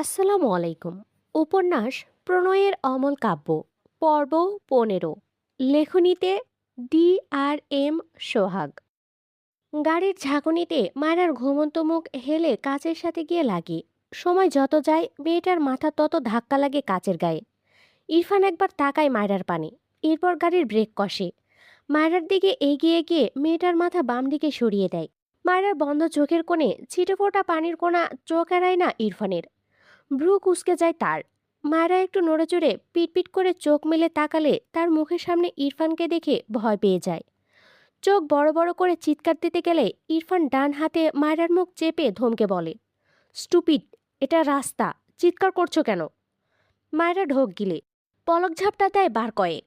আসসালামু আলাইকুম। উপন্যাস প্রণয়ের অমল কাব্য পর্ব ১৫। লেখনীতে ডি আর এম সোহাগ। গাড়ির ঝাঁকুনিতে মায়ের ঘুমন্ত মুখ হেলে কাচের সাথে গিয়ে লাগে। সময় যত যায় মেয়েটার মাথা তত ধাক্কা লাগে কাচের গায়ে। ইরফান একবার তাকায় মায়রার পানে, এরপর গাড়ির ব্রেক কষে। মায়রার দিকে এগিয়ে গিয়ে মেয়েটার মাথা বাম দিকে সরিয়ে দেয়। মায়রার বন্ধ চোখের কোণে ছিটেফোঁটা পানির কোণা চোখ এড়ায় না ইরফানের। ভ্রু কুঁচকে যায় তার। মায়েরা একটু নড়েচড়ে পিটপিট করে চোখ মেলে তাকালে তার মুখের সামনে ইরফানকে দেখে ভয় পেয়ে যায়। চোখ বড় বড় করে চিৎকার দিতে গেলে ইরফান ডান হাতে মায়েরার মুখ চেপে ধমকে বলে, স্টুপিড, এটা রাস্তা, চিৎকার করছো কেন? মায়েরা ঢোক গিলে পলক ঝাপটা দেয় বার কয়েক।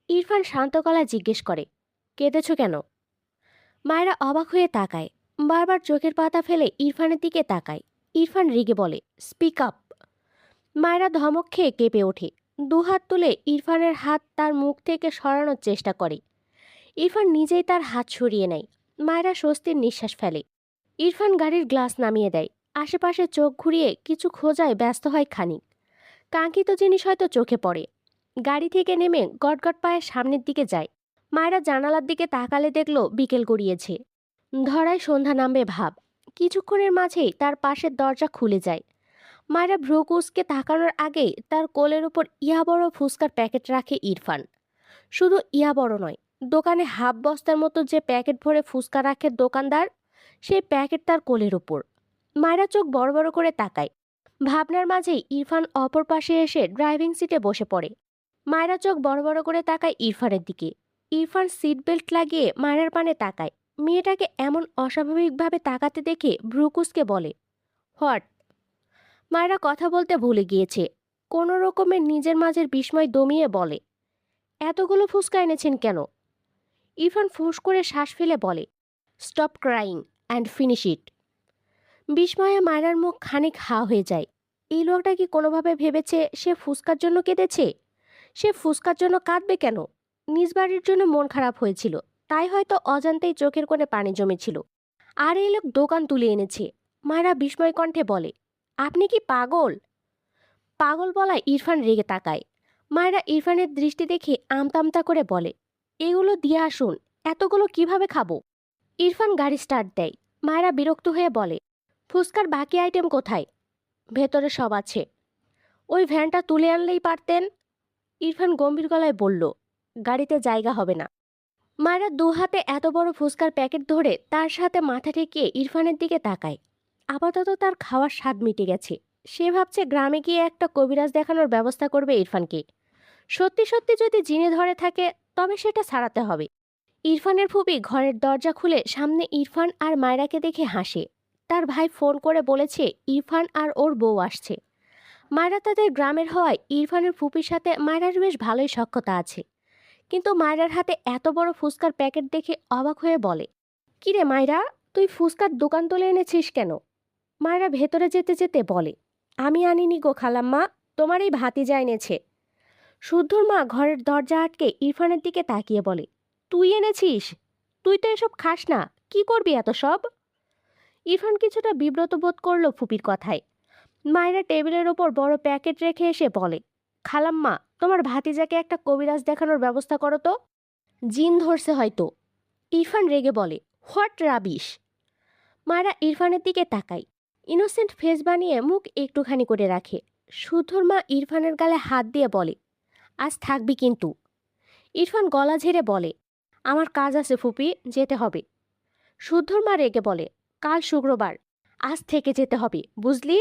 ইরফান শান্ত গলায় জিজ্ঞেস করে, কেঁদেছ কেন? মায়েরা অবাক হয়ে তাকায়, বারবার চোখের পাতা ফেলে ইরফানের দিকে তাকায়। ইরফান রেগে বলে, স্পিক আপ। মায়েরা ধমক খেয়ে কেঁপে ওঠে, দুহাত তুলে ইরফানের হাত তার মুখ থেকে সরানোর চেষ্টা করে। ইরফান নিজেই তার হাত সরিয়ে নেয়। মায়েরা স্বস্তির নিঃশ্বাস ফেলে। ইরফান গাড়ির গ্লাস নামিয়ে দেয়, আশেপাশে চোখ ঘুরিয়ে কিছু খোঁজায় ব্যস্ত হয় খানিক। কাঙ্ক্ষিত জিনিস হয়তো চোখে পড়ে। গাড়ি থেকে নেমে গটগট পায়ে সামনের দিকে যায়। মায়েরা জানালার দিকে তাকালে দেখল বিকেল গড়িয়েছে, ধরায় সন্ধ্যা নামবে ভাব। কিছুক্ষণের মাঝেই তার পাশের দরজা খুলে যায়। মায়েরা ভ্রু কুঁচকে তাকানোর আগেই তার কোলের উপর ইয়া বড় ফুচকার প্যাকেট রাখে ইরফান। শুধু ইয়া বড় নয়, দোকানে হাফ বস্তার মতো যে প্যাকেট ভরে ফুচকা রাখে দোকানদার, সেই প্যাকেট তার কোলের উপর। মায়েরা চোখ বড় বড় করে তাকায়। ভাবনার মাঝেই ইরফান অপর পাশে এসে ড্রাইভিং সিটে বসে পড়ে। মায়েরা চোখ বড় বড় করে তাকায় ইরফানের দিকে। ইরফান সিট বেল্ট লাগিয়ে মায়েরার পানে তাকায়। মেয়েটাকে এমন অস্বাভাবিকভাবে তাকাতে দেখে ভ্রু কুঁচকে বলে, হোয়াট? মায়েরা কথা বলতে ভুলে গিয়েছে। কোনো রকমের নিজের মাঝের বিস্ময় দমিয়ে বলে, এতগুলো ফুসকা এনেছেন কেন? ইরফান ফুঁস করে শ্বাস ফেলে বলে, stop crying and finish it. বিস্ময়ে মায়েরার মুখ খানিক হা হয়ে যায়। এই লোকটা কি কোনোভাবে ভেবেছে সে ফুসকার জন্য কেঁদেছে? সে ফুসকার জন্য কাঁদবে কেন? নিজ বাড়ির জন্য মন খারাপ হয়েছিল, তাই হয়তো অজান্তেই চোখের কোণে পানি জমেছিল। আর এই লোক দোকান তুলে এনেছে। মায়েরা বিস্ময় কণ্ঠে বলে, আপনি কি পাগল? পাগল বলায় ইরফান রেগে তাকায়। মায়েরা ইরফানের দৃষ্টি দেখে আমতামতা করে বলে, এগুলো দিয়ে আসুন, এতগুলো কিভাবে খাবো? ইরফান গাড়ি স্টার্ট দেয়। মায়েরা বিরক্ত হয়ে বলে, ফুচকার বাকি আইটেম কোথায়? ভেতরে সব আছে। ওই ভ্যানটা তুলে আনলেই পারতেন। ইরফান গম্ভীর গলায় বলল, গাড়িতে জায়গা হবে না। মায়েরা দু হাতে এত বড় ফুচকার প্যাকেট ধরে তার সাথে মাথা ঠেকিয়ে ইরফানের দিকে তাকায়। আপাতত তার খাওয়ার স্বাদ মিটে গেছে। সে ভাবছে গ্রামে গিয়ে একটা কবিরাজ দেখানোর ব্যবস্থা করবে ইরফানকে। সত্যি সত্যি যদি জিনে ধরে থাকে তবে সেটা ছাড়াতে হবে। ইরফানের ফুপি ঘরের দরজা খুলে সামনে ইরফান আর মায়রাকে দেখে হাসে। তার ভাই ফোন করে বলেছে ইরফান আর ওর বউ আসছে। মায়রা তাদের গ্রামের হওয়ায় ইরফানের ফুপির সাথে মায়রার বেশ ভালোই সখ্যতা আছে। কিন্তু মায়রার হাতে এত বড় ফুচকার প্যাকেট দেখে অবাক হয়ে বলে, কিরে মায়রা, তুই ফুচকার দোকান তুলে এনেছিস কেন? মায়রা ভেতরে যেতে যেতে বলে, আমি আনিনি গো খালাম্মা, তোমার এই ভাতিজা এনেছে। শুদ্ধর মা ঘরের দরজা আটকে ইরফানের দিকে তাকিয়ে বলে, তুই এনেছিস? তুই তো এসব খাস না, কি করবি এত সব? ইরফান কিছুটা বিব্রত বোধ করলো ফুপির কথায়। মায়েরা টেবিলের ওপর বড় প্যাকেট রেখে এসে বলে, খালাম্মা, তোমার ভাতিজাকে একটা কবিরাজ দেখানোর ব্যবস্থা করো তো। জিন ধরছে হয়তো। ইরফান রেগে বলে, হোয়াট রাবিশ। মায়েরা ইরফানের দিকে তাকায়। ইনোসেন্ট ফেস বানিয়ে মুখ একটুখানি করে রাখে। শুদ্ধর মা ইরফানের গালে হাত দিয়ে বলে, আজ থাকবি কিন্তু। ইরফান গলা ঝেড়ে বলে, আমার কাজ আছে ফুপি, যেতে হবে। শুদ্ধর মা রেগে বলে, কাল শুক্রবার, আজ থেকে যেতে হবে, বুঝলি?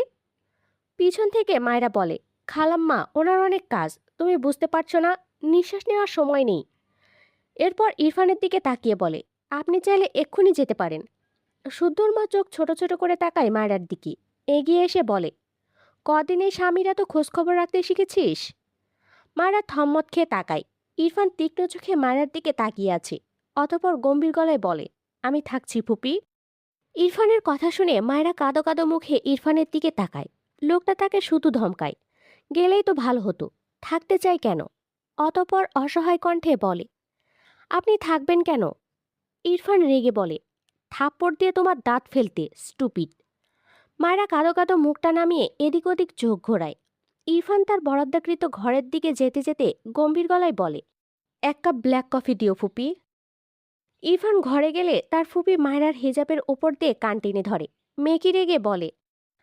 পিছন থেকে মায়েরা বলে, খালাম্মা, ওনার অনেক কাজ, তুমি বুঝতে পারছো না, নিঃশ্বাস নেওয়ার সময় নেই। এরপর ইরফানের দিকে তাকিয়ে বলে, আপনি চাইলে এক্ষুনি যেতে পারেন। শুদ্ধর মা চোখ ছোট ছোট করে তাকায় মায়েরার দিকে, এগিয়ে এসে বলে, কদিন এই স্বামীরা তো খোঁজখবর রাখতে শিখেছিস? মায়েরা থম্মত খেয়ে তাকায়। ইরফান তীক্ষ্ণ চোখে মায়েরার দিকে তাকিয়ে আছে। অতঃপর গম্ভীর গলায় বলে, আমি থাকছি ফুপি। ইরফানের কথা শুনে মায়েরা কাঁদো কাঁদো মুখে ইরফানের দিকে তাকায়। লোকটা তাকে শুধু ধমকায়, গেলেই তো ভালো হতো, থাকতে চাই কেন? অতঃপর অসহায় কণ্ঠে বলে, আপনি থাকবেন কেন? ইরফান রেগে বলে, থাপ্পড় দিয়ে তোমার দাঁত ফেলতে, স্টুপিড। মায়েরা কাঁদো কাঁদো মুখটা নামিয়ে এদিক ওদিক চোখ ঘোরায়। ইরফান তার বরাদ্দকৃত ঘরের দিকে যেতে যেতে গম্ভীর গলায় বলে, এক কাপ ব্ল্যাক কফি দিও ফুপি। ইরফান ঘরে গেলে তার ফুপি মায়রার হিজাবের ওপর দিয়ে কান টেনে ধরে। মেকি রেগে বলে,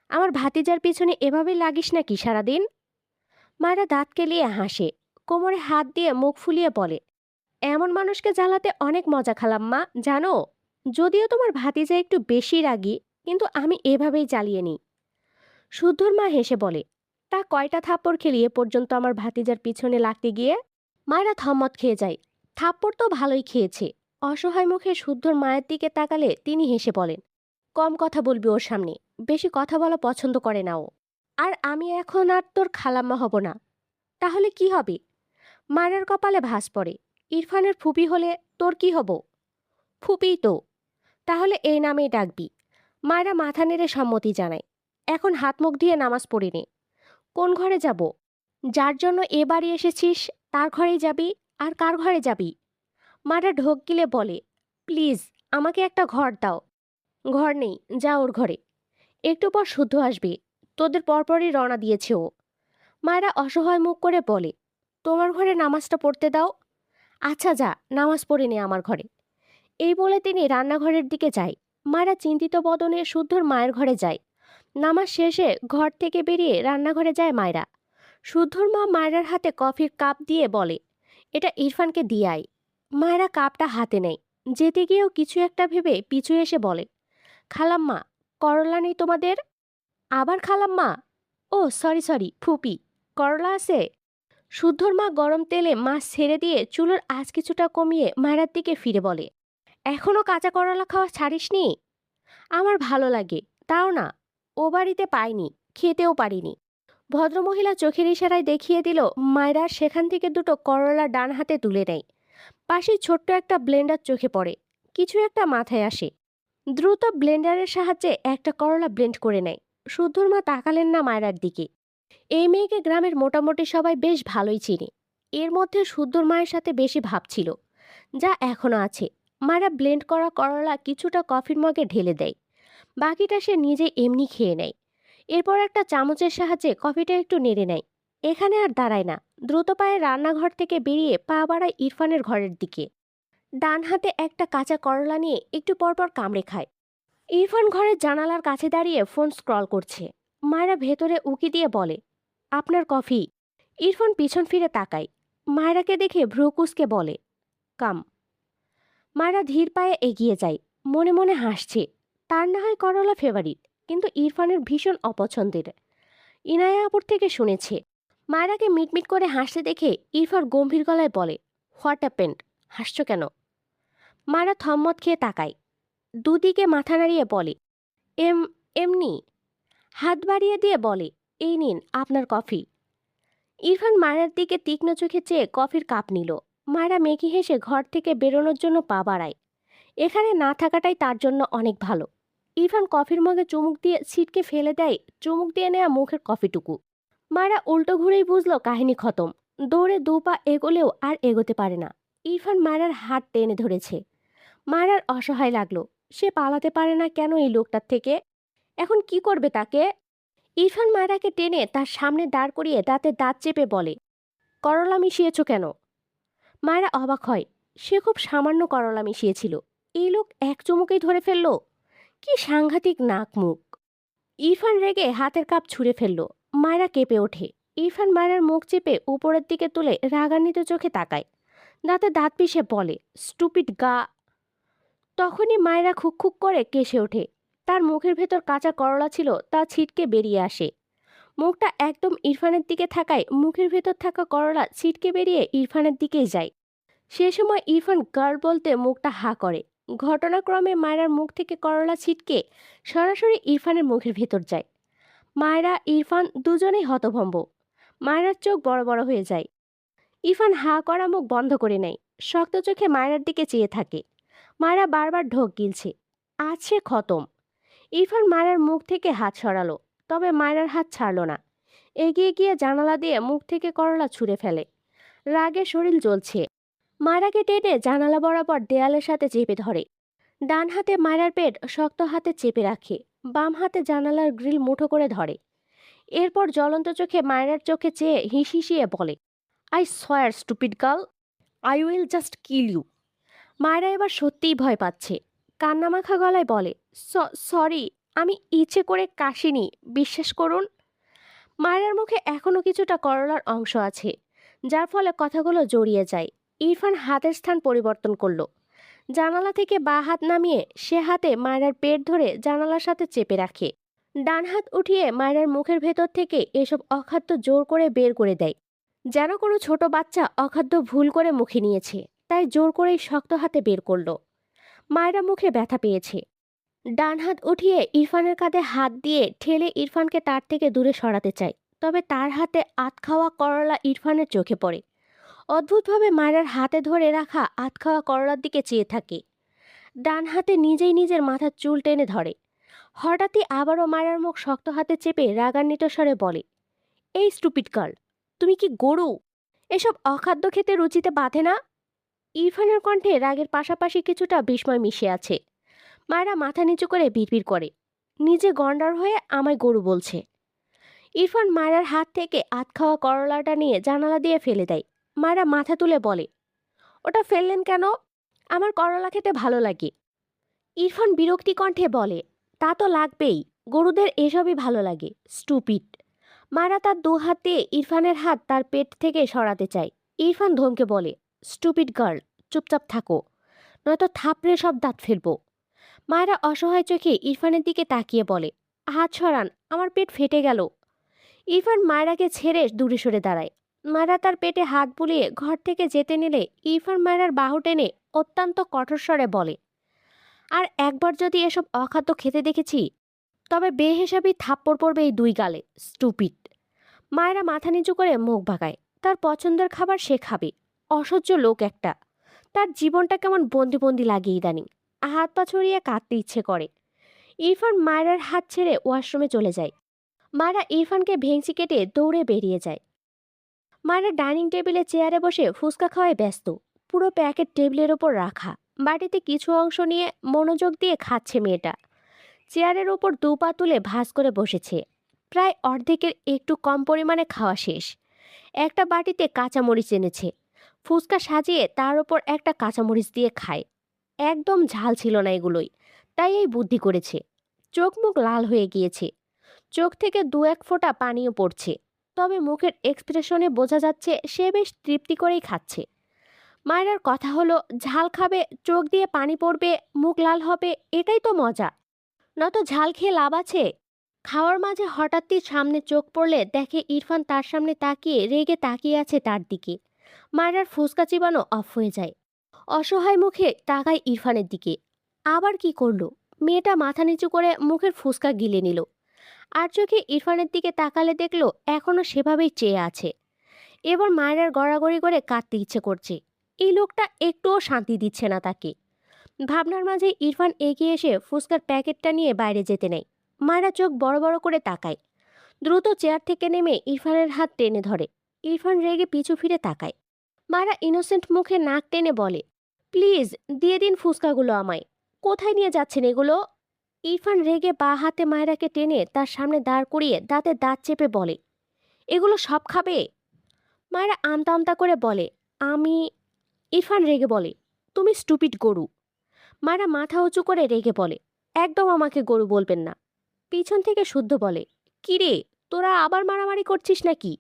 আমার ভাতিজার পিছনে এভাবে লাগিস নাকি সারাদিন? মায়েরা দাঁত কেলিয়ে হাসে, কোমরে হাত দিয়ে মুখ ফুলিয়ে বলে, এমন মানুষকে জ্বালাতে অনেক মজা খালাম্মা, জানো? যদিও তোমার ভাতিজা একটু বেশি রাগী, কিন্তু আমি এভাবেই জ্বালিয়ে নিই। শুদ্ধর মা হেসে বলে, তা কয়টা থাপ্পড় খেলিয়ে পর্যন্ত আমার ভাতিজার পিছনে লাগতে গিয়ে? মায়েরা থম্মত খেয়ে যায়। থাপ্পড় তো ভালোই খেয়েছে। অসহায় মুখে শুদ্ধর মায়ের দিকে তাকালে তিনি হেসে বলেন, কম কথা বলবি ওর সামনে, বেশি কথা বলা পছন্দ করে না ও। আর আমি এখন আর তোর খালাম্মা হব না। তাহলে কি হবে? মায়ের কপালে ভাঁজ পড়ে। ইরফানের ফুপি হলে তোর কি হব? ফুপিই তো। তাহলে এই নামেই ডাকবি। মায়েরা মাথা নেড়ে সম্মতি জানায়। এখন হাত মুখ দিয়ে নামাজ পড়ে নে। কোন ঘরে যাব? যার জন্য এ বাড়ি এসেছিস তার ঘরেই যাবি। আর কার ঘরে যাবি? মায়েরা ঢোক গিলে বলে, প্লিজ আমাকে একটা ঘর দাও। ঘর নেই, যা ওর ঘরে। একটু পর শুদ্ধ আসবে, তোদের পরপরই রওনা দিয়েছে ও। মায়েরা অসহায় মুখ করে বলে, তোমার ঘরে নামাজটা পড়তে দাও। আচ্ছা যা, নামাজ পড়ে নে আমার ঘরে। এই বলে তিনি রান্নাঘরের দিকে যায়। মায়েরা চিন্তিত বদনে শুদ্ধর মায়ের ঘরে যায়। নামাজ শেষে ঘর থেকে বেরিয়ে রান্নাঘরে যায় মায়েরা। শুদ্ধর মা মায়েরার হাতে কফির কাপ দিয়ে বলে, এটা ইরফানকে দিয়ে আয়। মায়েরা কাপটা হাতে নেয়। যেতে গিয়েও কিছু একটা ভেবে পিছু এসে বলে, খালাম্মা, করলা নেই তোমাদের? আবার খালাম্মা? ও সরি সরি ফুপি, করলা আছে? শুদ্ধর মা গরম তেলে মাছ ছেড়ে দিয়ে চুলোর আঁচ কিছুটা কমিয়ে মায়েরার দিকে ফিরে বলে, এখনো কাঁচা করলা খাওয়া ছাড়িসনি? আমার ভালো লাগে, তাও না। ও বাড়িতে পাইনি, খেতেও পারিনি। ভদ্রমহিলা চোখের ইশারায় দেখিয়ে দিল। মায়েরা সেখান থেকে দুটো করলা ডান হাতে তুলে নেয়। পাশেই ছোট্ট একটা ব্লেন্ডার চোখে পড়ে। কিছু একটা মাথায় আসে। দ্রুত ব্লেন্ডারের সাহায্যে একটা করলা ব্লেন্ড করে নেয়। শুদ্ধর মা তাকালেন না মায়েরার দিকে। এই মেয়েকে গ্রামের মোটামুটি সবাই বেশ ভালোই চিনে। এর মধ্যে শুদ্ধর মায়ের সাথে বেশি ভাব ছিল, যা এখনো আছে। মায়েরা ব্লেন্ড করা করলা কিছুটা কফির মগে ঢেলে দেয়। বাকিটা সে নিজে এমনি খেয়ে নেয়। এরপর একটা চামচের সাহায্যে কফিটা একটু নেড়ে নেয়। এখানে আর দাঁড়ায় না, দ্রুত পায়ে রান্নাঘর থেকে বেরিয়ে পা বাড়ায় ইরফানের ঘরের দিকে। ডান হাতে একটা কাঁচা করলা নিয়ে একটু পরপর কামড়ে খায়। ইরফান ঘরের জানালার কাছে দাঁড়িয়ে ফোন স্ক্রল করছে। মায়েরা ভেতরে উকি দিয়ে বলে, আপনার কফি। ইরফান পিছন ফিরে তাকায়। মায়েরাকে দেখে ভ্রু কুঁচকে বলে, কাম। মায়েরা ধীর পায়ে এগিয়ে যায়। মনে মনে হাসছে। তার না হয় করলা ফেভারিট, কিন্তু ইরফানের ভীষণ অপছন্দের। ইনায়া আপুর থেকে শুনেছে। মায়েরাকে মিটমিট করে হাসতে দেখে ইরফান গম্ভীর গলায় বলে, হোয়াট হ্যাপেন্ড? হাসছো কেন? মায়েরা থম্মত খেয়ে তাকায়। দুদিকে মাথা নাড়িয়ে বলে, এম এমনি। হাত বাড়িয়ে দিয়ে বলে, এই নিন আপনার কফি। ইরফান মায়ের দিকে তীক্ষ্ণ চোখে চেয়ে কফির কাপ নিল। মায়েরা মেকি হেসে ঘর থেকে বেরোনোর জন্য পা বাড়ায়। এখানে না থাকাটাই তার জন্য অনেক ভালো। ইরফান কফির মগে চুমুক দিয়ে ছিটকে ফেলে দেয় চুমুক দিয়ে নেওয়া মুখের কফিটুকু। মায়েরা উল্টো ঘুরেই বুঝলো কাহিনী খতম। দৌড়ে দু পা এগোলেও আর এগোতে পারে না। ইরফান মায়েরার হাত টেনে ধরেছে। মায়েরার অসহায় লাগলো। সে পালাতে পারে না কেন এই লোকটার থেকে? এখন কি করবে তাকে? ইরফান মায়েরাকে টেনে তার সামনে দাঁড় করিয়ে দাঁতে দাঁত চেপে বলে, করলা মিশিয়েছ কেন? মায়েরা অবাক হয়। সে খুব সামান্য করলা মিশিয়েছিল। এই লোক এক চুমুকেই ধরে ফেলল। কি সাংঘাতিক নাক মুখ! ইরফান রেগে হাতের কাপ ছুঁড়ে ফেলল। মায়েরা কেঁপে ওঠে। ইরফান মায়েরার মুখ চেপে উপরের দিকে তুলে রাগান্বিত চোখে তাকায়। দাঁতে দাঁত পিষে বলে, স্টুপিড গা। তখনই মায়েরা খুক খুক করে কেসে ওঠে। তার মুখের ভেতর কাঁচা করলা ছিল, তা ছিটকে বেরিয়ে আসে। মুখটা একদম ইরফানের দিকে থাকায় মুখের ভেতর থাকা করলা ছিটকে বেরিয়ে ইরফানের দিকেই যায়। সে সময় ইরফান গার্ল বলতে মুখটা হা করে। ঘটনাক্রমে মায়েরার মুখ থেকে করলা ছিটকে সরাসরি ইরফানের মুখের ভেতর যায়। মায়েরা ইরফান দুজনেই হতভম্ব। মায়েরার চোখ বড় বড় হয়ে যায়। ইরফান হা করা মুখ বন্ধ করে নেয়। শক্ত চোখে মায়েরার দিকে চেয়ে থাকে। মায়েরা বারবার ঢোক গিলছে। আজ সে খতম। ইরফান মায়েরার মুখ থেকে হাত সরালো, তবে মায়েরার হাত ছাড়ল না। এগিয়ে গিয়ে জানালা দিয়ে মুখ থেকে করলা ছুঁড়ে ফেলে। রাগে শরীর জ্বলছে। মায়েরাকে টেনে জানালা বরাবর দেয়ালের সাথে চেপে ধরে। ডান হাতে মায়েরার পেট শক্ত হাতে চেপে রাখে। বাম হাতে জানালার গ্রিল মুঠো করে ধরে। এরপর জ্বলন্ত চোখে মায়রার চোখে চেয়ে হিসিয়ে বলে, I swear stupid girl, I will just kill you. Mayra এবার সত্যিই ভয় পাচ্ছে। কান্নামাখা গলায় বলে, সরি, আমি ইচ্ছে করে কাশিনি, বিশ্বাস করুন। মায়রার মুখে এখনো কিছুটা করলার অংশ আছে, যার ফলে কথাগুলো জড়িয়ে যায়। ইরফান হাতের স্থান পরিবর্তন করলো। জানালা থেকে বাঁ হাত নামিয়ে সে হাতে মায়রার পেট ধরে জানালার সাথে চেপে রাখে। ডান হাত উঠিয়ে মায়রার মুখের ভেতর থেকে এসব অখাদ্য জোর করে বের করে দেয়, যেন কোনো ছোট বাচ্চা অখাদ্য ভুল করে মুখে নিয়েছে, তাই জোর করেই শক্ত হাতে বের করলো। মায়রা মুখে ব্যথা পেয়েছে। ডান হাত উঠিয়ে ইরফানের কাঁধে হাত দিয়ে ঠেলে ইরফানকে তার থেকে দূরে সরাতে চায়, তবে তার হাতে আধ খাওয়া করলা ইরফানের চোখে পড়ে। অদ্ভুতভাবে মায়রার হাতে ধরে রাখা আধ খাওয়া করলার দিকে চেয়ে থাকে। ডান হাতে নিজেই নিজের মাথার চুল টেনে ধরে। হঠাৎই আবারও মায়রার মুখ শক্ত হাতে চেপে রাগান্বিত স্বরে বলে, এই স্টুপিড গার্ল, তুমি কি গরু? এসব অখাদ্য খেতে রুচিতে বাঁধে না? ইরফানের কণ্ঠে রাগের পাশাপাশি কিছুটা বিস্ময় মিশে আছে। মায়েরা মাথা নিচু করে বিড়বিড় করে, নিজে গন্ডার হয়ে আমায় গরু বলছে। ইরফান মায়েরার হাত থেকে আধ খাওয়া করলাটা নিয়ে জানালা দিয়ে ফেলে দেয়। মায়েরা মাথা তুলে বলে, ওটা ফেললেন কেন? আমার করলা খেতে ভালো লাগে। ইরফান বিরক্তি কণ্ঠে বলে, তা তো লাগবেই, গরুদের এসবই ভালো লাগে, স্টুপিড। মায়েরা তার দু হাত দিয়ে ইরফানের হাত তার পেট থেকে সরাতে চায়। ইরফান ধমকে বলে, স্টুপিড গার্ল, চুপচাপ থাকো, নয়তো থাপড়ে সব দাঁত ফেলবো। মায়েরা অসহায় চোখে ইরফানের দিকে তাকিয়ে বলে, হাত সরান, আমার পেট ফেটে গেল। ইরফান মায়রাকে ছেড়ে দূরে সরে দাঁড়ায়। মায়রা তার পেটে হাত বুলিয়ে ঘর থেকে যেতে নিলে ইরফান মায়রার বাহু টেনে অত্যন্ত কঠোর স্বরে বলে, আর একবার যদি এসব অখাদ্য খেতে দেখেছি, তবে বেহিসাবি থাপ্পড় পড়বে এই দুই গালে, স্টুপিড। মায়েরা মাথা নিচু করে মুখ বাঁকায়। তার পছন্দের খাবার সে খাবে। অসহ্য লোক একটা। তার জীবনটা কেমন বন্দি বন্দি লাগে ইদানিং। হাত পা ছড়িয়ে কাঁদতে ইচ্ছে করে। ইরফান মায়রার হাত ছেড়ে ওয়াশরুমে চলে যায়। মায়েরা ইরফানকে ভেঙচি কেটে দৌড়ে বেরিয়ে যায়। মায়েরা ডাইনিং টেবিলে চেয়ারে বসে ফুচকা খাওয়ায় ব্যস্ত। পুরো প্যাকেট টেবিলের ওপর রাখা। বাটিতে কিছু অংশ নিয়ে মনোযোগ দিয়ে খাচ্ছে মেয়েটা। চেয়ারের ওপর দু পা তুলে ভাঁজ করে বসেছে। প্রায় অর্ধেকের একটু কম পরিমাণে খাওয়া শেষ। একটা বাটিতে কাঁচামরিচ এনেছে। ফুচকা সাজিয়ে তার ওপর একটা কাঁচামরিচ দিয়ে খায়। একদম ঝাল ছিল না এগুলোই, তাই এই বুদ্ধি করেছে। চোখ মুখ লাল হয়ে গিয়েছে। চোখ থেকে দু এক ফোঁটা পানিও পড়ছে, তবে মুখের এক্সপ্রেশনে বোঝা যাচ্ছে সে বেশ তৃপ্তি করেই খাচ্ছে। মায়ের কথা হলো, ঝাল খাবে, চোখ দিয়ে পানি পড়বে, মুখ লাল হবে, এটাই তো মজা। নত ঝাল খেয়ে লাভ আছে? খাওয়ার মাঝে হঠাৎই সামনে চোখ পড়লে দেখে ইরফান তার সামনে তাকিয়ে রেগে তাকিয়ে আছে তার দিকে। মায়ের ফুসকা চিবানো অফ হয়ে যায়। অসহায় মুখে তাকায় ইরফানের দিকে। আবার কি করলো? মেয়েটা মাথা নিচু করে মুখের ফুসকা গিলে নিল। আর চোখে ইরফানের দিকে তাকালে দেখলো এখনো সেভাবেই চেয়ে আছে। এবার মায়ের গড়াগড়ি করে কাঁদতে ইচ্ছে করছে। এই লোকটা একটুও শান্তি দিচ্ছে না তাকে। ভাবনার মাঝে ইরফান এগিয়ে এসে ফুসকার প্যাকেটটা নিয়ে বাইরে যেতে নেয়। মায়েরা চোখ বড় বড় করে তাকায়। দ্রুত চেয়ার থেকে নেমে ইরফানের হাত টেনে ধরে। ইরফান রেগে পিছু ফিরে তাকায়। মায়েরা ইনোসেন্ট মুখে নাক টেনে বলে, প্লিজ দিয়ে দিন ফুসকাগুলো আমায়। কোথায় নিয়ে যাচ্ছেন এগুলো? ইরফান রেগে বাঁ হাতে মায়েরাকে টেনে তার সামনে দাঁড় করিয়ে দাঁতে দাঁত চেপে বলে, এগুলো সব খাবে? মায়েরা আমতা আমতা করে বলে, আমি। ইরফান রেগে বলে, তুমি স্টুপিড গরু। মায়েরা মাথা উঁচু করে রেগে বলে, একদম আমাকে গরু বলবেন না। পিছন থেকে শুদ্ধ বলে, কিরে, তোরা আবার মারামারি করছিস নাকি?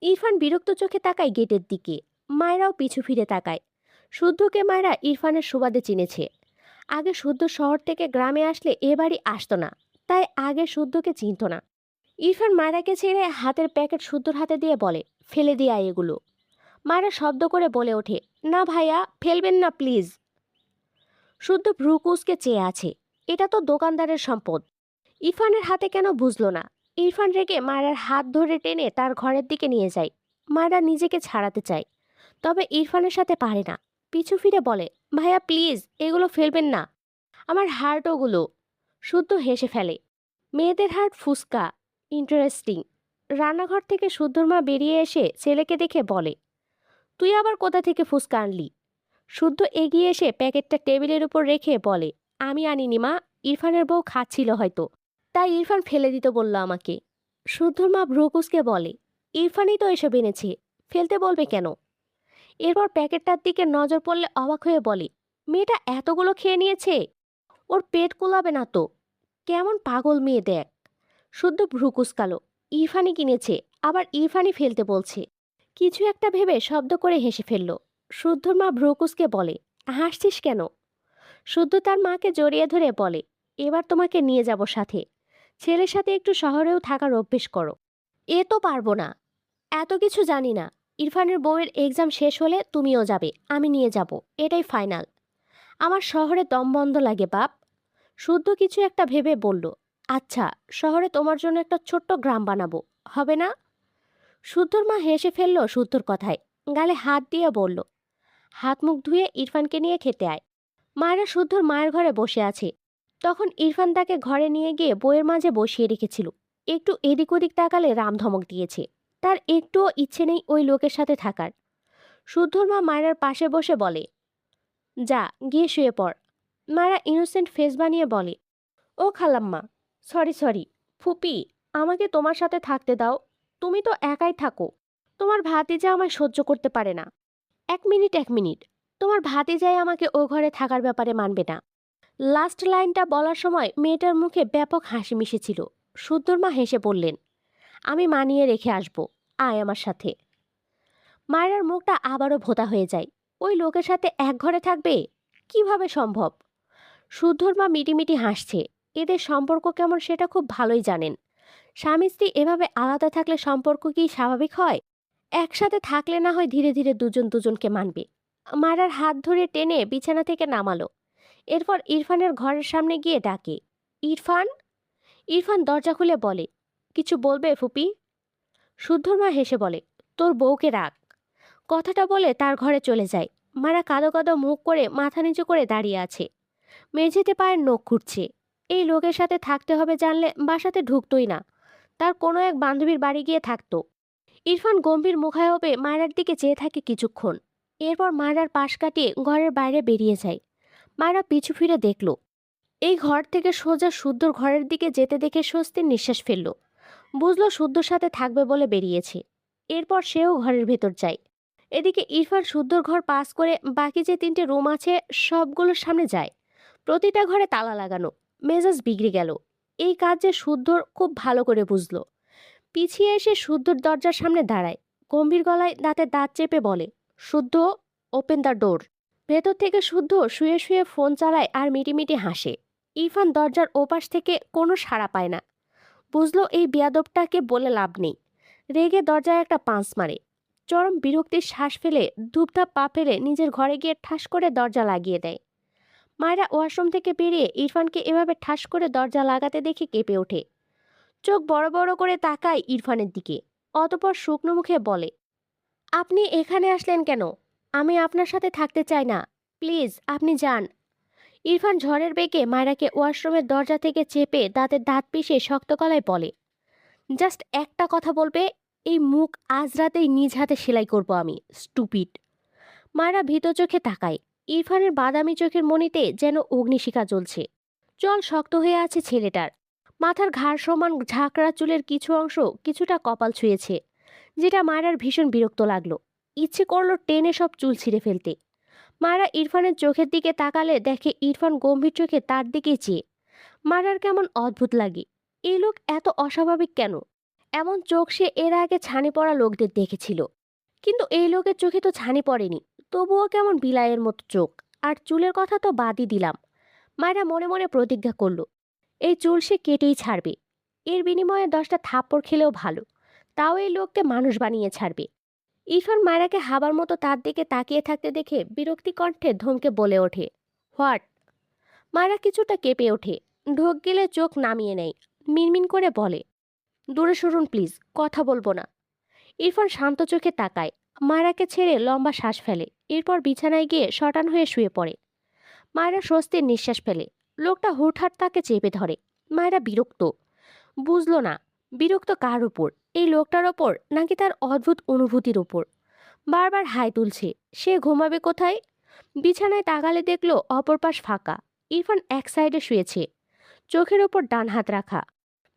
ইরফান বিরক্ত চোখে তাকায় গেটের দিকে। মায়েরাও পিছু ফিরে তাকায়। শুদ্ধকে মায়েরা ইরফানের সুবাদে চিনেছে। আগে শুদ্ধ শহর থেকে গ্রামে আসলে এ বাড়ি আসতো না, তাই আগে শুদ্ধকে চিনত না। ইরফান মায়েরাকে ছেড়ে হাতের প্যাকেট শুদ্ধর হাতে দিয়ে বলে, ফেলে দিয়ে আয় এগুলো। মায়েরা শব্দ করে বলে ওঠে, না ভাইয়া, ফেলবেন না প্লিজ। শুদ্ধ ভ্রুকুসকে চেয়ে আছে। এটা তো দোকানদারের সম্পদ। ইরফানের হাতে কেন বুঝলো না। ইরফান রেগে মায়েরার হাত ধরে টেনে তার ঘরের দিকে নিয়ে যায়। মায়েরা নিজেকে ছাড়াতে চায়, তবে ইরফানের সাথে পারে না। পিছু ফিরে বলে, ভাইয়া প্লিজ, এগুলো ফেলবেন না, আমার হার্ট ওগুলো। শুদ্ধ হেসে ফেলে। মেয়েদের হার্ট ফুসকা, ইন্টারেস্টিং। রান্নাঘর থেকে শুদ্ধর মা বেরিয়ে এসে ছেলেকে দেখে বলে, তুই আবার কোথা থেকে ফুসকা আনলি? শুদ্ধ এগিয়ে এসে প্যাকেটটা টেবিলের উপর রেখে বলে, আমি আনিনি মা, ইরফানের বউ খাচ্ছিল হয়তো, তাই ইরফান ফেলে দিতে বলল আমাকে। শুদ্ধর মা ভ্রুকুসকে বলে, ইরফানই তো এসব এনেছে, ফেলতে বলবে কেন? এরপর প্যাকেটটার দিকে নজর পড়লে অবাক হয়ে বলে, মেয়েটা এতগুলো খেয়ে নিয়েছে, ওর পেট কুলাবে না তো। কেমন পাগল মেয়ে দেখ। শুদ্ধ ভ্রুকুসকালো, ইরফানই কিনেছে, আবার ইরফানই ফেলতে বলছে। কিছু একটা ভেবে শব্দ করে হেসে ফেলল। শুদ্ধর মা ভ্রুকুসকে বলে, হাসছিস কেন? শুদ্ধ তার মাকে জড়িয়ে ধরে বলে, এবার তোমাকে নিয়ে যাব সাথে। ছেলের সাথে একটু শহরেও থাকার অভ্যেস করো। এ তো পারবো না, এত কিছু জানি না। ইরফানের বউয়ের এক্সাম শেষ হলে তুমিও যাবে, আমি নিয়ে যাব, এটাই ফাইনাল। আমার শহরে দম বন্ধ লাগে বাপ। শুদ্ধ কিছু একটা ভেবে বলল, আচ্ছা, শহরে তোমার জন্য একটা ছোট্ট গ্রাম বানাবো, হবে না? শুদ্ধর মা হেসে ফেলল শুদ্ধর কথায়, গালে হাত দিয়ে বলল, হাত মুখ ধুয়ে ইরফানকে নিয়ে খেতে আয়। মায়েরা শুদ্ধর মায়ের ঘরে বসে আছে। তখন ইরফান তাকে ঘরে নিয়ে গিয়ে বইয়ের মাঝে বসিয়ে রেখেছিল। একটু এদিক ওদিক তাকালে রাম ধমক দিয়েছে। তার একটুও ইচ্ছে নেই ওই লোকের সাথে থাকার। শুদ্ধর মা মায়েরার পাশে বসে বলে, যা গিয়ে শুয়ে পড়। মায়েরা ইনোসেন্ট ফেস বানিয়ে বলে, ও খালাম্মা, সরি সরি, ফুপি, আমাকে তোমার সাথে থাকতে দাও। তুমি তো একাই থাকো, তোমার ভাতিজা আমায় সহ্য করতে পারে না। এক মিনিট এক মিনিট, তোমার ভাতিজাই আমাকে ও ঘরে থাকার ব্যাপারে মানবে না। লাস্ট লাইনটা বলার সময় মেয়েটার মুখে ব্যাপক হাসি মিশেছিল। শুদ্ধর মা হেসে বললেন, আমি মানিয়ে রেখে আসবো, আয় আমার সাথে। মায়ের মুখটা আবারও ভোঁতা হয়ে যায়। ওই লোকের সাথে এক ঘরে থাকবে, কিভাবে সম্ভব? শুদ্ধর মা মিটিমিটি হাসছে। এদের সম্পর্ক কেমন সেটা খুব ভালোই জানেন। স্বামী স্ত্রী এভাবে আলাদা থাকলে সম্পর্ক কি স্বাভাবিক হয়? একসাথে থাকলে না হয় ধীরে ধীরে দুজন দুজনকে মানবে। মায়ের হাত ধরে টেনে বিছানা থেকে নামালো। এরপর ইরফানের ঘরের সামনে গিয়ে ডাকে, ইরফান। ইরফান দরজা খুলে বলে, কিছু বলবে ফুপি? শুদ্ধর মা হেসে বলে, তোর বউকে রাখ। কথাটা বলে তার ঘরে চলে যায়। মারা কাদো কাদো মুখ করে মাথা নিচু করে দাঁড়িয়ে আছে। মেঝেতে পায়ের নখ খুঁড়ছে। এই লোকের সাথে থাকতে হবে জানলে বাসাতে ঢুকতোই না, তার কোনো এক বান্ধবীর বাড়ি গিয়ে থাকতো। ইরফান গম্ভীর মুখায়বে মায়েরার দিকে চেয়ে থাকে কিছুক্ষণ। এরপর মায়েরার পাশ কাটিয়ে ঘরের বাইরে বেরিয়ে যায়। মায়েরা পিছু ফিরে দেখল, এই ঘর থেকে সোজা শুদ্ধর ঘরের দিকে যেতে দেখে স্বস্তির নিঃশ্বাস ফেলল। বুঝলো শুদ্ধর সাথে থাকবে বলে বেরিয়েছে। এরপর সেও ঘরের ভেতর যায়। এদিকে ইরফান শুদ্ধর ঘর পাস করে বাকি যে 3টে রুম আছে সবগুলোর সামনে যায়। প্রতিটা ঘরে তালা লাগানো। মেজাজ বিগড়ে গেল। এই কাজ যে শুদ্ধর খুব ভালো করে বুঝলো। পিছিয়ে এসে শুদ্ধর দরজার সামনে দাঁড়ায়। গম্ভীর গলায় দাঁতে দাঁত চেপে বলে, শুদ্ধ, ওপেন দ্য ডোর। ভেতর থেকে শুদ্ধ শুয়ে শুয়ে ফোন চালায় আর মিটিমিটি হাসে। ইরফান দরজার ওপাশ থেকে কোনো সাড়া পায় না। বুঝলো এই বেয়াদবটাকে বলে লাভ নেই। রেগে দরজায় একটা পাঁচ মারে। চরম বিরক্তির শ্বাস ফেলে ধূপধাপ পা ফেলে নিজের ঘরে গিয়ে ঠাস করে দরজা লাগিয়ে দেয়। মায়েরা ওয়াশরুম থেকে বেরিয়ে ইরফানকে এভাবে ঠাস করে দরজা লাগাতে দেখে কেঁপে ওঠে। চোখ বড় বড় করে তাকায় ইরফানের দিকে। অতঃপর শুকনো মুখে বলে, আপনি এখানে আসলেন কেন? আমি আপনার সাথে থাকতে চাই না, প্লিজ আপনি যান। ইরফান ঝড়ের বেগে মায়রাকে ওয়াশরুমের দরজা থেকে চেপে দাঁতের দাঁত পিষে শক্ত গলায় বলে, জাস্ট একটা কথা বলবে, এই মুখ আজ রাতেই নিজ হাতে সেলাই করব আমি, স্টুপিড। মায়েরা ভীত চোখে তাকায়। ইরফানের বাদামি চোখের মণিতে যেন অগ্নিশিখা জ্বলছে। চল শক্ত হয়ে আছে ছেলেটার। মাথার ঘাড় সমান ঝাঁকড়া চুলের কিছু অংশ কিছুটা কপাল ছুঁয়েছে, যেটা মায়েরার ভীষণ বিরক্ত লাগলো। ইচ্ছে করলো টেনে সব চুল ছিঁড়ে ফেলতে। মায়েরা ইরফানের চোখের দিকে তাকালে দেখে ইরফান গম্ভীর চোখে তার দিকেই চেয়ে। মায়েরার কেমন অদ্ভুত লাগে। এই লোক এত অস্বাভাবিক কেন? এমন চোখ সে এর আগে ছানি পড়া লোকদের দেখেছিল, কিন্তু এই লোকের চোখে তো ছানি পড়েনি। তবুও কেমন বিলাইয়ের মতো চোখ। আর চুলের কথা তো বাদই দিলাম। মায়েরা মনে মনে প্রতিজ্ঞা করল, এই চুল সে কেটেই ছাড়বে। এর বিনিময়ে 10টা থাপ্পড় খেলেও ভালো, তাও এই লোককে মানুষ বানিয়ে ছাড়বে। ইরফান মায়েরাকে হাবার মতো তার দিকে তাকিয়ে থাকতে দেখে বিরক্তি কণ্ঠে ধমকে বলে ওঠে, হোয়াট? মায়েরা কিছুটা কেঁপে ওঠে। ঢোক গেলে চোখ নামিয়ে নেয়। মিনমিন করে বলে, দূরে সরুন প্লিজ, কথা বলবো না। ইরফান শান্ত চোখে তাকায়। মায়েরাকে ছেড়ে লম্বা শ্বাস ফেলে। এরপর বিছানায় গিয়ে শটান হয়ে শুয়ে পড়ে। মায়েরা স্বস্তির নিঃশ্বাস ফেলে। লোকটা হুটহাট তাকে চেপে ধরে। মায়েরা বিরক্ত। বুঝলো না বিরক্ত কার উপর, এই লোকটার ওপর নাকি তার অদ্ভুত অনুভূতির ওপর। বারবার হাই তুলছে। সে ঘুমাবে কোথায়? বিছানায় তাকালে দেখলো অপর পাশ ফাঁকা। ইরফান এক সাইডে শুয়েছে। চোখের ওপর ডান হাত রাখা।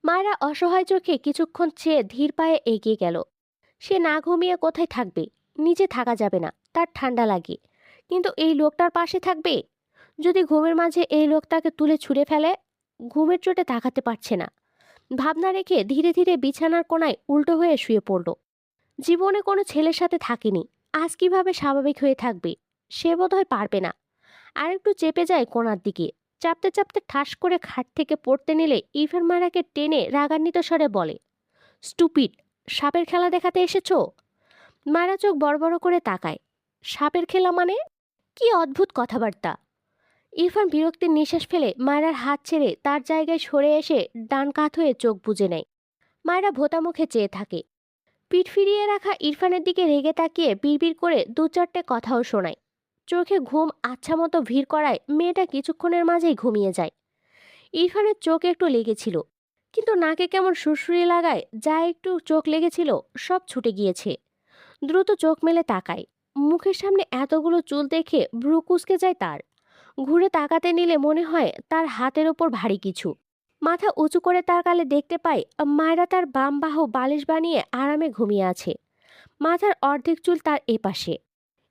মায়েরা অসহায় চোখে কিছুক্ষণ চেয়ে ধীর পায়ে এগিয়ে গেল। সে না ঘুমিয়ে কোথায় থাকবে? নিচে থাকা যাবে না, তার ঠান্ডা লাগে। কিন্তু এই লোকটার পাশে থাকবে? যদি ঘুমের মাঝে এই লোক তাকে তুলে ছুঁড়ে ফেলে? ঘুমের চোটে তাকাতে পারছে না। ভাবনা রেখে ধীরে ধীরে বিছানার কোণায় উল্টো হয়ে শুয়ে পড়ল। জীবনে কোনো ছেলের সাথে থাকেনি, আজ কিভাবে স্বাভাবিক হয়ে থাকবে? সে বোধহয় পারবে না। আরেকটু চেপে যায় কোণার দিকে। চাপতে চাপতে ঠাস করে খাট থেকে পড়তে নিলে ইরফান মায়েরাকে টেনে রাগান্বিত স্বরে বলে, স্টুপিড! সাপের খেলা দেখাতে এসেছো? মায়েরা চোখ বড় বড় করে তাকায়। সাপের খেলা মানে? কি অদ্ভুত কথাবার্তা! ইরফান বিরক্তির নিঃশ্বাস ফেলে মায়েরার হাত ছেড়ে তার জায়গায় সরে এসে ডান কাত হয়ে চোখ বুজে নেয়। মায়েরা ভোতা মুখে চেয়ে থাকে। পিঠ ফিরিয়ে রাখা ইরফানের দিকে রেগে তাকিয়ে বিড়বিড় করে দু চারটে কথাও শোনায়। চোখে ঘুম আচ্ছা মতো ভিড় করায় মেয়েটা কিছুক্ষণের মাঝেই ঘুমিয়ে যায়। ইরফানের চোখ একটু লেগেছিল, কিন্তু নাকে কেমন সুরসুরি লাগায় যা একটু চোখ লেগেছিল সব ছুটে গিয়েছে। দ্রুত চোখ মেলে তাকায়। মুখের সামনে এতগুলো চুল দেখে ভ্রু কুঁচকে যায় তার। ঘুরে তাকাতে নিলে মনে হয় তার হাতের ওপর ভারী কিছু। মাথা উঁচু করে তার কালে দেখতে পায় মায়েরা তার বাম বাহু বালিশ বানিয়ে আরামে ঘুমিয়ে আছে। মাথার অর্ধেক চুল তার এপাশে।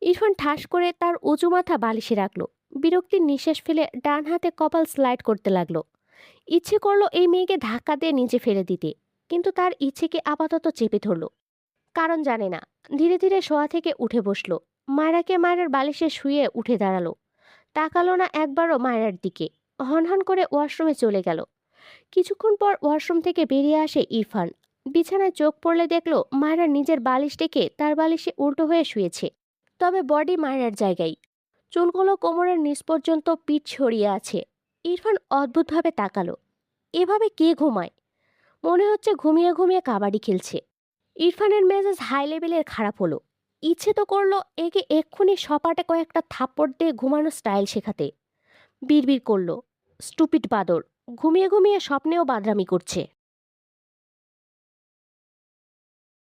ইরফান ঠাস করে তার উঁচু মাথা বালিশে রাখলো। বিরক্তির নিঃশ্বাস ফেলে ডান হাতে কপাল স্লাইড করতে লাগলো। ইচ্ছে করলো এই মেয়েকে ধাক্কা দিয়ে নিচে ফেলে দিতে, কিন্তু তার ইচ্ছেকে আপাতত চেপে ধরলো। কারণ জানে না। ধীরে ধীরে শোয়া থেকে উঠে বসলো। মায়রাকে মায়েরার বালিশে শুয়ে উঠে দাঁড়ালো। তাকালো না একবারও মায়েরার দিকে। হনহন করে ওয়াশরুমে চলে গেল। কিছুক্ষণ পর ওয়াশরুম থেকে বেরিয়ে আসে ইরফান। বিছানায় চোখ পড়লে দেখলো মায়েরা নিজের বালিশ ডেকে তার বালিশে উল্টো হয়ে শুয়েছে। তবে বডি মায়েরার জায়গায়। চুলগুলো কোমরের নিচ পর্যন্ত পিঠ ছড়িয়ে আছে। ইরফান অদ্ভুতভাবে তাকালো। এভাবে কে ঘুমায়? মনে হচ্ছে ঘুমিয়ে ঘুমিয়ে কাবাডি খেলছে। ইরফানের মেজাজ হাই লেভেলের খারাপ হলো। ইচ্ছে তো করলো একে এক্ষুনি সপাটে কয়েকটা থাপ্পড় দিয়ে ঘুমানোর স্টাইল শেখাতে। বিড়বিড় করলো, স্টুপিড বাদর! ঘুমিয়ে ঘুমিয়ে স্বপ্নেও বাদরামি করছে।